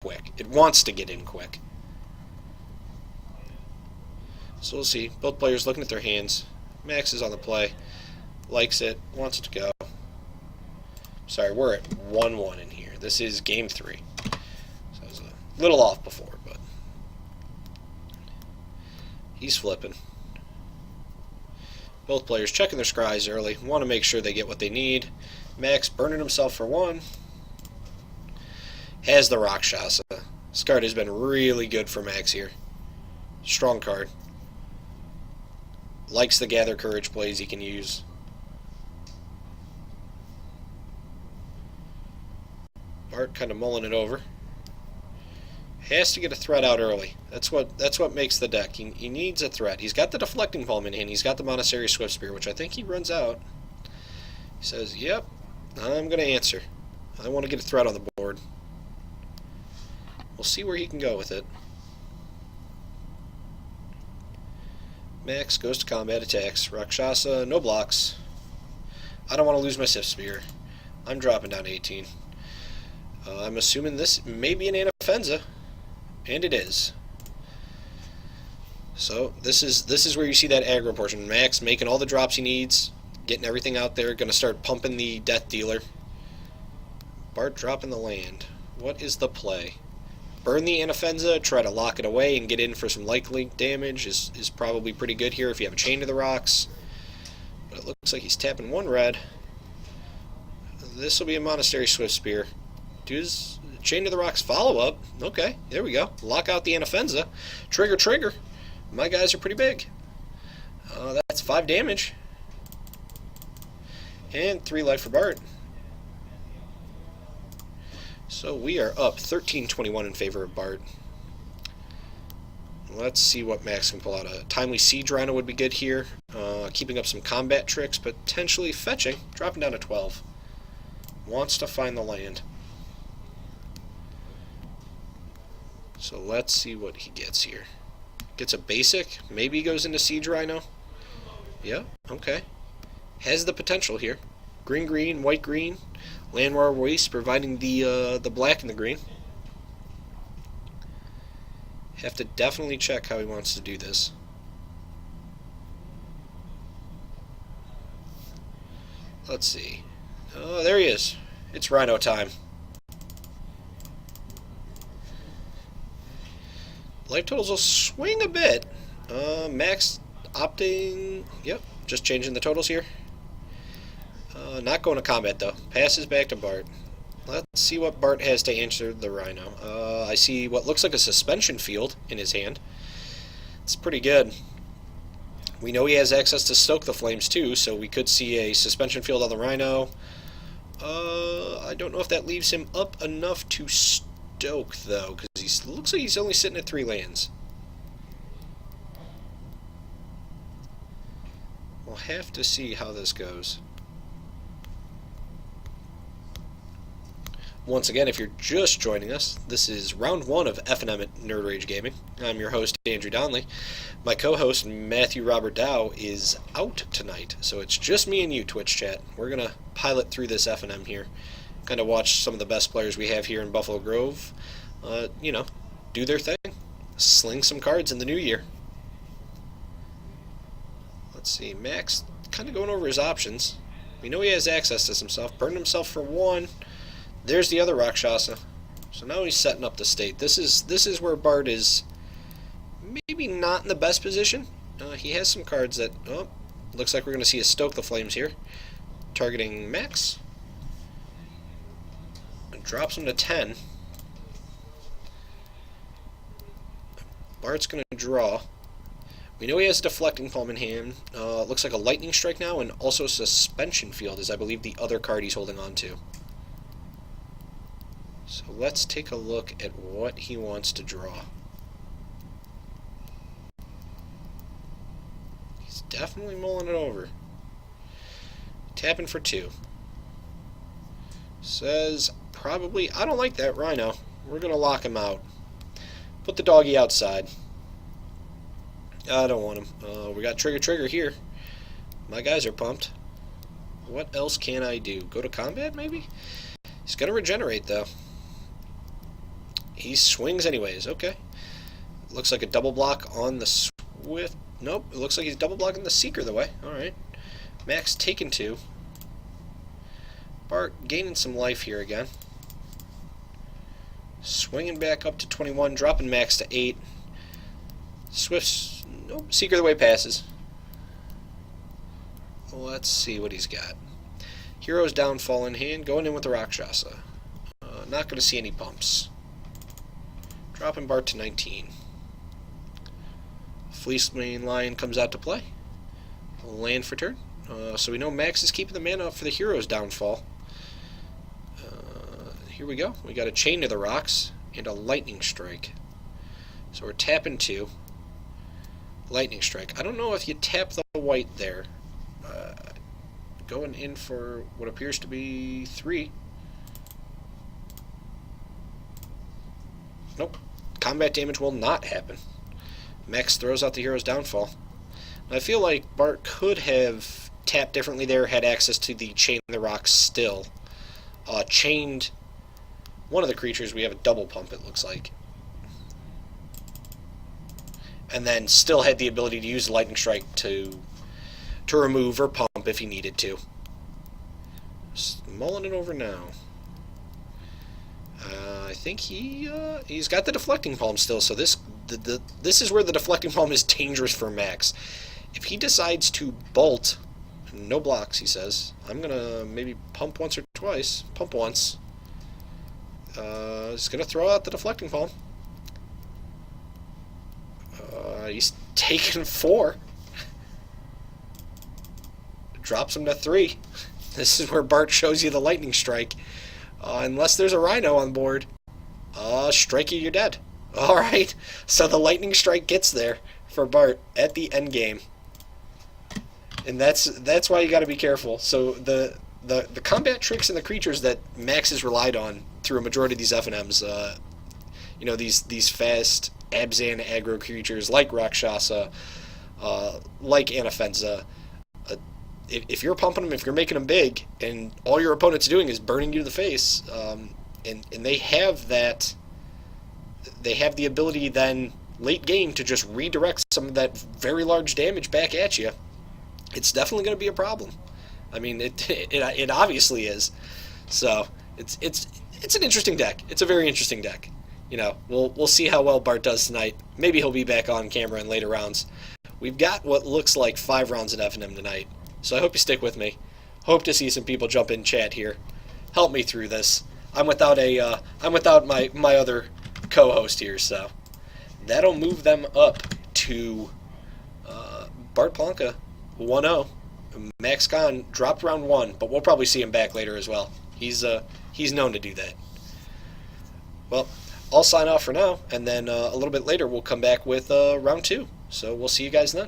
quick. It wants to get in quick. So we'll see. Both players looking at their hands. Max is on the play. Likes it. Wants it to go. Sorry, we're at 1-1 in here. This is game 3. So I was a little off before, but he's flipping. Both players checking their scries early. Want to make sure they get what they need. Max burning himself for 1. Has the Rakshasa. This card has been really good for Max here. Strong card. Likes the Gather Courage plays he can use. Bart kind of mulling it over. Has to get a threat out early. That's what makes the deck. He needs a threat. He's got the Deflecting Palm in hand. He's got the Monastery Swift Spear, which I think he runs out. He says, yep, I'm going to answer. I want to get a threat on the board. We'll see where he can go with it. Max goes to combat, attacks. Rakshasa, no blocks. I don't want to lose my Swift Spear. I'm dropping down to 18. I'm assuming this may be an Anafenza. And it is. So this is where you see that aggro portion. Max making all the drops he needs, getting everything out there, going to start pumping the Death Dealer. Bart dropping the land. What is the play? Burn the Anafenza, try to lock it away and get in for some light link damage is probably pretty good here if you have a Chain to the Rocks. But it looks like he's tapping 1 red. This will be a Monastery Swift Spear. Does Chain to the Rocks follow-up. Okay, there we go. Lock out the Anafenza. Trigger, trigger. My guys are pretty big. That's 5 damage. And 3 life for Bart. So we are up 13-21 in favor of Bart. Let's see what Max can pull out. A Timely Siege Rhino would be good here. Keeping up some combat tricks, potentially fetching. Dropping down to 12. Wants to find the land. So let's see what he gets here. Gets a basic. Maybe he goes into Siege Rhino. Yeah, okay. Has the potential here. Green, green, white, green. Landwar Waste providing the black and the green. Have to definitely check how he wants to do this. Let's see. Oh, there he is. It's Rhino time. Life totals will swing a bit. Max opting... Yep, just changing the totals here. Not going to combat, though. Passes back to Bart. Let's see what Bart has to answer the Rhino. I see what looks like a Suspension Field in his hand. It's pretty good. We know he has access to Stoke the Flames, too, so we could see a Suspension Field on the Rhino. I don't know if that leaves him up enough to Stoke, though, because he looks like he's only sitting at 3 lands. We'll have to see how this goes. Once again, if you're just joining us, this is round 1 of FNM at Nerd Rage Gaming. I'm your host, Andrew Donnelly. My co-host, Matthew Robert Dow, is out tonight, so it's just me and you, Twitch chat. We're going to pilot through this FNM here, kind of watch some of the best players we have here in Buffalo Grove, you know, do their thing, sling some cards in the new year. Let's see, Max kind of going over his options. We know he has access to some stuff, burned himself for 1. There's the other Rakshasa. So now he's setting up the state. This is where Bart is maybe not in the best position. He has some cards that... Oh, looks like we're going to see a Stoke the Flames here. Targeting Max. And drops him to 10. Bart's going to draw. We know he has a Deflecting Palm in hand. Looks like a Lightning Strike now, and also a Suspension Field is, I believe, the other card he's holding on to. So let's take a look at what he wants to draw. He's definitely mulling it over. Tapping for 2. Says, probably, I don't like that Rhino. We're going to lock him out. Put the doggy outside. I don't want him. We got Trigger Trigger here. My guys are pumped. What else can I do? Go to combat, maybe? He's going to regenerate, though. He swings anyways. Okay. Looks like a double block on the Swift. Nope. It looks like he's double blocking the Seeker the way. Alright. Max taking 2. Bart gaining some life here again. Swinging back up to 21. Dropping Max to 8. Swift's... Nope. Seeker the way passes. Let's see what he's got. Hero's Downfall in hand. Going in with the Rakshasa. Not going to see any pumps. Dropping Bart to 19. Fleece Main Lion comes out to play. Land for turn. So we know Max is keeping the mana up for the Hero's Downfall. Here we go. We got a Chain to the Rocks and a Lightning Strike. So we're tapping 2. Lightning Strike. I don't know if you tap the white there. Going in for what appears to be 3. Nope. Combat damage will not happen. Max throws out the Hero's Downfall. I feel like Bart could have tapped differently there, had access to the Chain the Rocks still. Chained one of the creatures. We have a double pump, it looks like. And then still had the ability to use the Lightning Strike to remove or pump if he needed to. Just mulling it over now. I think he's got the Deflecting Palm still, so this is where the Deflecting Palm is dangerous for Max. If he decides to bolt, no blocks, he says, I'm gonna maybe pump once or twice. Pump once. He's gonna throw out the Deflecting Palm. He's taking 4. Drops him to 3. This is where Bart shows you the Lightning Strike. Unless there's a Rhino on board. Strike you, you're dead. Alright, so the Lightning Strike gets there for Bart at the end game. And that's why you gotta be careful. So the combat tricks and the creatures that Max has relied on through a majority of these FNMs, you know, these fast Abzan aggro creatures like Rakshasa, like Anafenza. If you're pumping them, if you're making them big, and all your opponent's doing is burning you to the face, and they have that, they have the ability then late game to just redirect some of that very large damage back at you. It's definitely going to be a problem. I mean, it obviously is. So it's an interesting deck. It's a very interesting deck. You know, we'll see how well Bart does tonight. Maybe he'll be back on camera in later rounds. We've got what looks like 5 rounds in FNM tonight. So I hope you stick with me. Hope to see some people jump in chat here. Help me through this. I'm without my other co-host here, so that'll move them up to Bart Plonka 1-0. Max Khan dropped round 1, but we'll probably see him back later as well. He's known to do that. Well, I'll sign off for now, and then a little bit later we'll come back with round 2. So we'll see you guys then.